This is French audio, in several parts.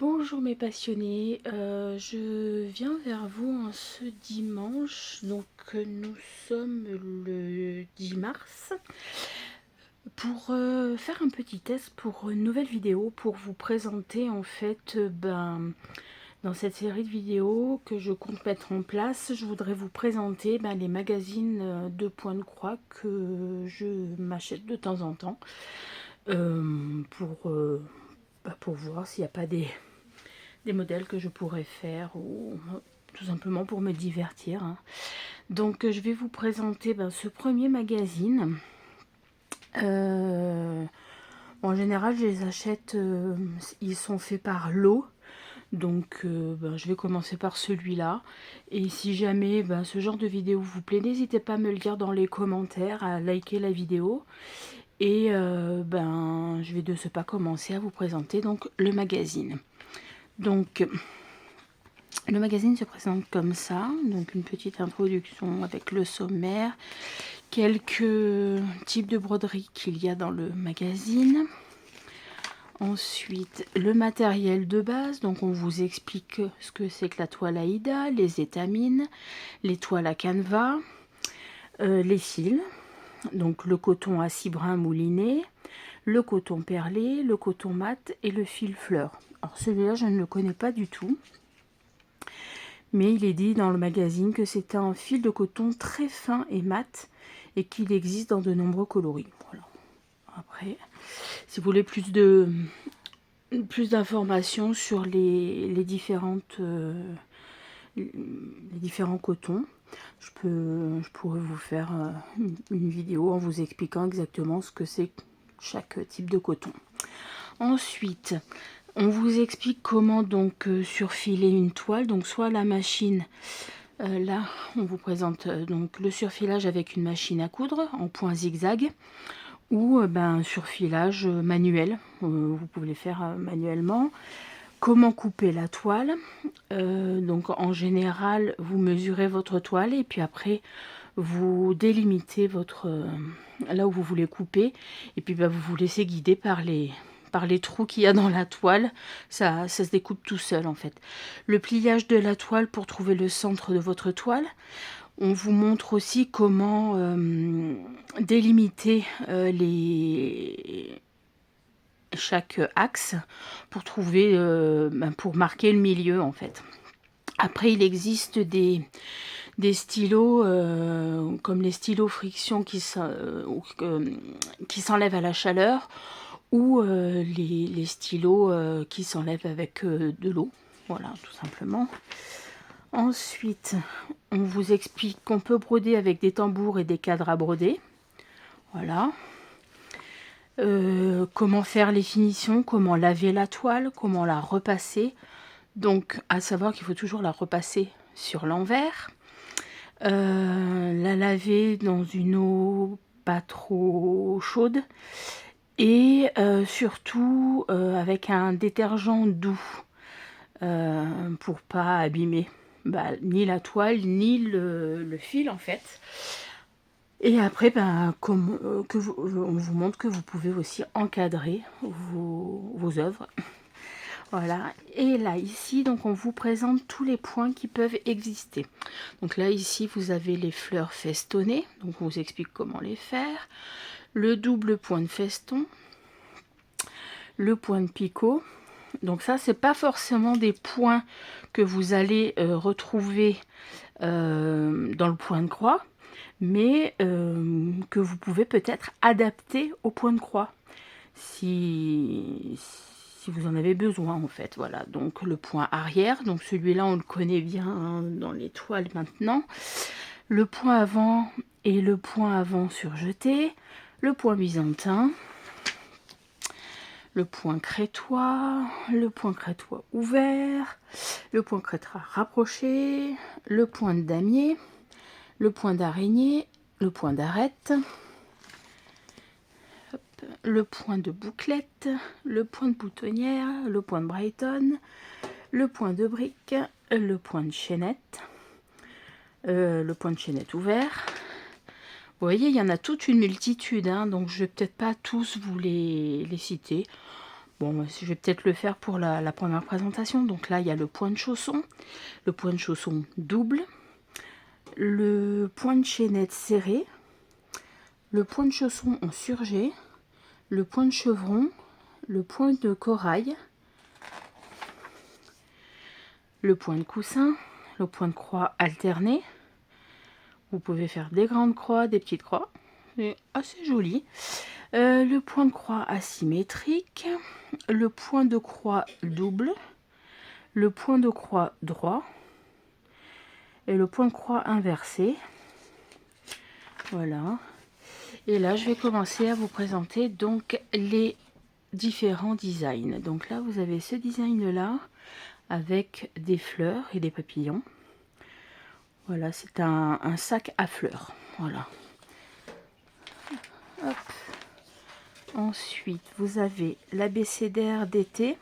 Bonjour mes passionnés, je viens vers vous en ce dimanche, donc nous sommes le 10 mars, pour faire un petit test pour une nouvelle vidéo, pour vous présenter en fait, dans cette série de vidéos que je compte mettre en place, je voudrais vous présenter les magazines de Point de Croix que je m'achète de temps en temps, pour voir s'il n'y a pas des modèles que je pourrais faire ou tout simplement pour me divertir, hein. Donc je vais vous présenter ce premier magazine. En général je les achète, ils sont faits par lot. Donc je vais commencer par celui-là. Et si jamais ce genre de vidéo vous plaît, n'hésitez pas à me le dire dans les commentaires, à liker la vidéo. Et je vais de ce pas commencer à vous présenter donc le magazine. Donc le magazine se présente comme ça, donc une petite introduction avec le sommaire, quelques types de broderies qu'il y a dans le magazine. Ensuite, le matériel de base, donc on vous explique ce que c'est que la toile Aïda, les étamines, les toiles à canevas, les cils, donc le coton à 6 brins mouliné, le coton perlé, le coton mat et le fil fleur. Alors celui-là, je ne le connais pas du tout. Mais il est dit dans le magazine que c'est un fil de coton très fin et mat et qu'il existe dans de nombreux coloris. Voilà. Après, si vous voulez plus d'informations sur les différents cotons, je pourrais vous faire une vidéo en vous expliquant exactement ce que c'est chaque type de coton. Ensuite, on vous explique comment donc surfiler une toile, donc soit la machine, là on vous présente donc le surfilage avec une machine à coudre en point zigzag, ou un surfilage manuel, vous pouvez le faire manuellement. Comment couper la toile, donc en général vous mesurez votre toile et puis après vous délimitez là où vous voulez couper, et puis vous vous laissez guider par les trous qu'il y a dans la toile. Ça se découpe tout seul en fait. Le pliage de la toile pour trouver le centre de votre toile. On vous montre aussi comment délimiter chaque axe pour trouver, pour marquer le milieu en fait. Après, il existe des stylos comme les stylos friction qui s'enlèvent à la chaleur, ou les stylos qui s'enlèvent avec de l'eau. Voilà, tout simplement. Ensuite, on vous explique qu'on peut broder avec des tambours et des cadres à broder. Voilà. Comment faire les finitions, comment laver la toile, comment la repasser. Donc, à savoir qu'il faut toujours la repasser sur l'envers. La laver dans une eau pas trop chaude. Et surtout avec un détergent doux, pour pas abîmer ni la toile ni le fil en fait. Et après on vous montre que vous pouvez aussi encadrer vos œuvres. Voilà, et là ici donc on vous présente tous les points qui peuvent exister. Donc là ici vous avez les fleurs festonnées, donc on vous explique comment les faire, le double point de feston, le point de picot. Donc ça c'est pas forcément des points que vous allez retrouver dans le point de croix, mais que vous pouvez peut-être adapter au point de croix si vous en avez besoin en fait. Voilà, donc le point arrière, donc celui-là on le connaît bien hein, dans les toiles maintenant. Le point avant et le point avant surjeté, le point byzantin, le point crétois ouvert, le point crétois rapproché, le point de damier, le point d'araignée, le point d'arête, le point de bouclette, le point de boutonnière, le point de Brighton, le point de brique, le point de chaînette, le point de chaînette ouvert. Vous voyez, il y en a toute une multitude, hein, donc je vais peut-être pas tous vous les citer. Bon, je vais peut-être le faire pour la première présentation. Donc là, il y a le point de chausson, le point de chausson double, le point de chaînette serré, le point de chausson en surjet, le point de chevron, le point de corail, le point de coussin, le point de croix alterné. Vous pouvez faire des grandes croix, des petites croix. C'est assez joli. Le point de croix asymétrique, le point de croix double, le point de croix droit et le point de croix inversé. Voilà. Et là, je vais commencer à vous présenter donc les différents designs. Donc là, vous avez ce design-là avec des fleurs et des papillons. Voilà, c'est un sac à fleurs. Voilà. Hop. Ensuite, vous avez l'abécédaire d'été.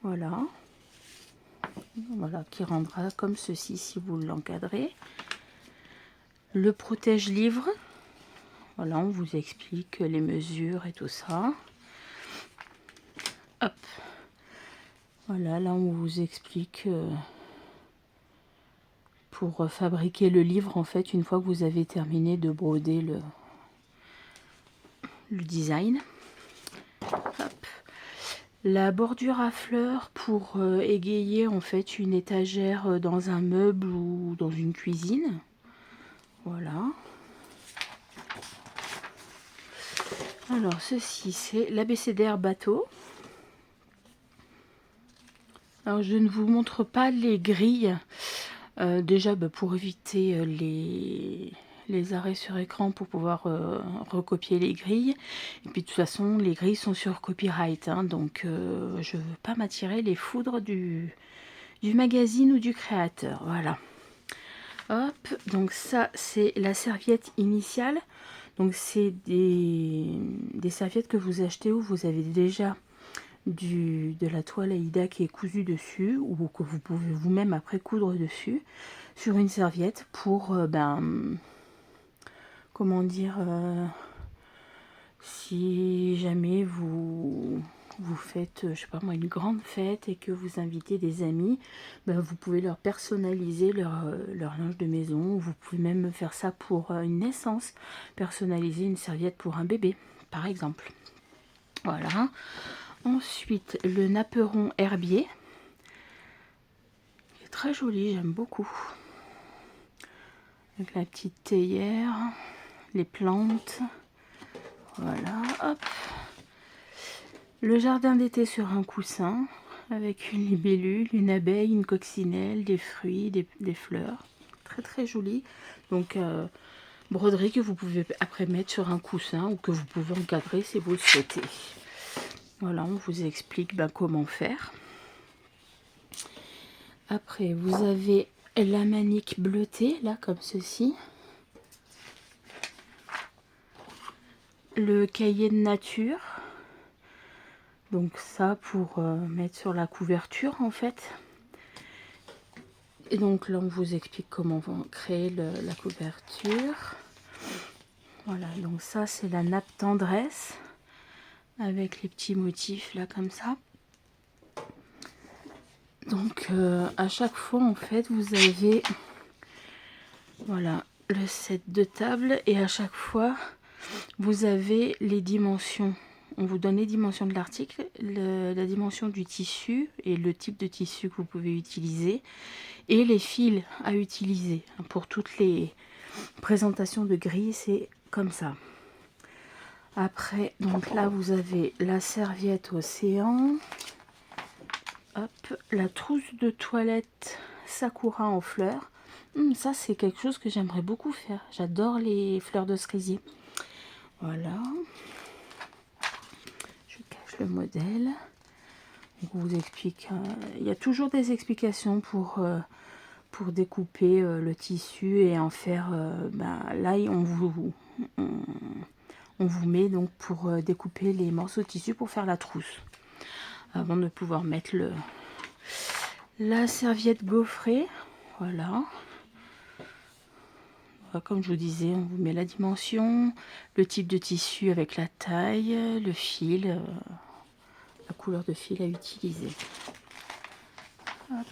Voilà. Voilà, qui rendra comme ceci si vous l'encadrez. Le protège-livre. Voilà, on vous explique les mesures et tout ça. Hop. Voilà, là on vous explique pour fabriquer le livre, en fait, une fois que vous avez terminé de broder le design. Hop. La bordure à fleurs pour égayer en fait une étagère dans un meuble ou dans une cuisine. Voilà. Alors ceci c'est l'abécédaire bateau. Alors je ne vous montre pas les grilles. Déjà pour éviter les arrêts sur écran pour pouvoir recopier les grilles. Et puis de toute façon, les grilles sont sur copyright, hein, donc je ne veux pas m'attirer les foudres du magazine ou du créateur. Voilà. Hop, donc ça c'est la serviette initiale. Donc c'est des serviettes que vous achetez où vous avez déjà de la toile Aïda qui est cousue dessus ou que vous pouvez vous-même après coudre dessus sur une serviette pour comment dire, si jamais vous faites, je sais pas moi, une grande fête et que vous invitez des amis, vous pouvez leur personnaliser leur linge de maison. Vous pouvez même faire ça pour une naissance, personnaliser une serviette pour un bébé, par exemple. Voilà. Ensuite, le napperon herbier. Il est très joli, j'aime beaucoup. Avec la petite théière, les plantes. Voilà, hop. Le jardin d'été sur un coussin, avec une libellule, une abeille, une coccinelle, des fruits, des fleurs. Très très joli. Donc, broderie que vous pouvez après mettre sur un coussin ou que vous pouvez encadrer si vous le souhaitez. Voilà, on vous explique comment faire. Après, vous avez la manique bleutée, là, comme ceci. Le cahier de nature. Donc ça, pour mettre sur la couverture, en fait. Et donc là, on vous explique comment créer la couverture. Voilà, donc ça, c'est la nappe tendresse. Avec les petits motifs, là, comme ça. Donc, à chaque fois, en fait, vous avez, voilà, le set de table. Et à chaque fois, vous avez les dimensions. On vous donne les dimensions de l'article, la dimension du tissu et le type de tissu que vous pouvez utiliser. Et les fils à utiliser. Pour toutes les présentations de grilles, c'est comme ça. Après, donc là, vous avez la serviette océan. Hop, la trousse de toilette Sakura en fleurs. Ça, c'est quelque chose que j'aimerais beaucoup faire. J'adore les fleurs de cerisier. Voilà. Je cache le modèle. Donc, on vous explique. Il y a toujours des explications pour découper le tissu et en faire. Là, on vous met donc pour découper les morceaux de tissu pour faire la trousse. Avant de pouvoir mettre la serviette gaufrée. Voilà. comme je vous disais, on vous met la dimension, le type de tissu avec la taille, le fil, la couleur de fil à utiliser. Hop.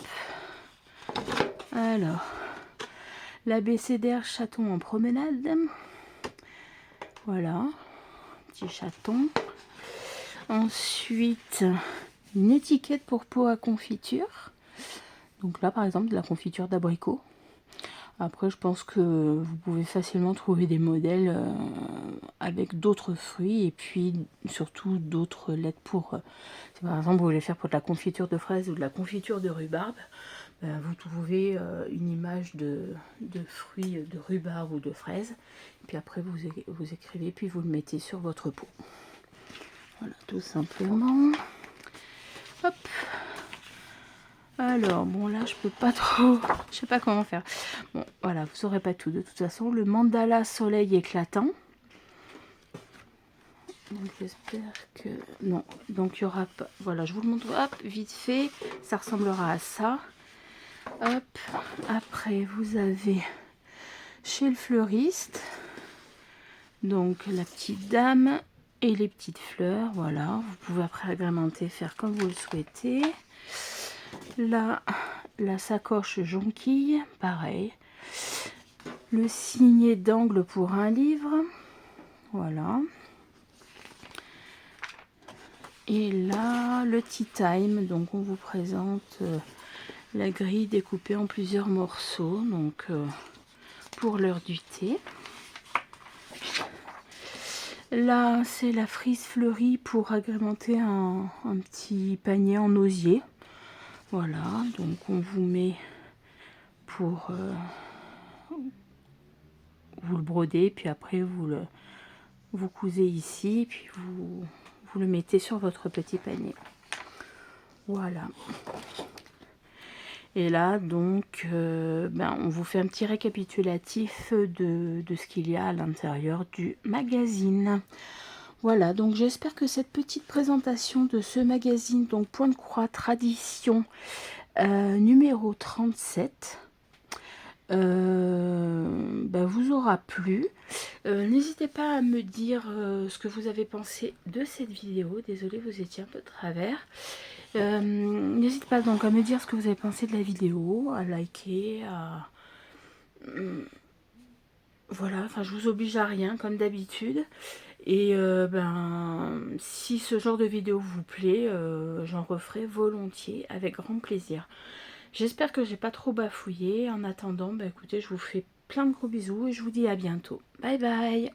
Alors, l'abécédaire chaton en promenade. Voilà, petit chaton. Ensuite, une étiquette pour pot à confiture. Donc là, par exemple, de la confiture d'abricot. Après, je pense que vous pouvez facilement trouver des modèles avec d'autres fruits et puis surtout d'autres lettres pour... si par exemple vous voulez faire pour de la confiture de fraises ou de la confiture de rhubarbe, vous trouvez une image de fruits de rhubarbe ou de fraises. Et puis après, vous écrivez, puis vous le mettez sur votre pot. Voilà, tout simplement. Hop. Alors, bon, là, je peux pas trop... je sais pas comment faire. Bon, voilà, vous saurez pas tout. De toute façon, le mandala soleil éclatant. Donc, j'espère que... non, donc il y aura pas... Voilà, je vous le montre, hop, vite fait. Ça ressemblera à ça. Hop, après, vous avez chez le fleuriste. Donc, la petite dame et les petites fleurs. Voilà, vous pouvez après agrémenter, faire comme vous le souhaitez. Là, la sacoche jonquille, pareil. Le signet d'angle pour un livre. Voilà. Et là, le tea time. Donc, on vous présente la grille découpée en plusieurs morceaux. Donc, pour l'heure du thé. Là, c'est la frise fleurie pour agrémenter un petit panier en osier. Voilà, donc on vous met pour vous le broder, puis après vous cousez ici, puis vous le mettez sur votre petit panier. Voilà. Et là, donc, on vous fait un petit récapitulatif de ce qu'il y a à l'intérieur du magazine. Voilà, donc j'espère que cette petite présentation de ce magazine, donc Point de Croix Tradition, numéro 37, vous aura plu. N'hésitez pas à me dire ce que vous avez pensé de cette vidéo. Désolée, vous étiez un peu de travers. N'hésitez pas donc à me dire ce que vous avez pensé de la vidéo, à liker, à... voilà, enfin je vous oblige à rien comme d'habitude. Et si ce genre de vidéo vous plaît, j'en referai volontiers avec grand plaisir. J'espère que j'ai pas trop bafouillé. En attendant, écoutez, je vous fais plein de gros bisous et je vous dis à bientôt. Bye bye.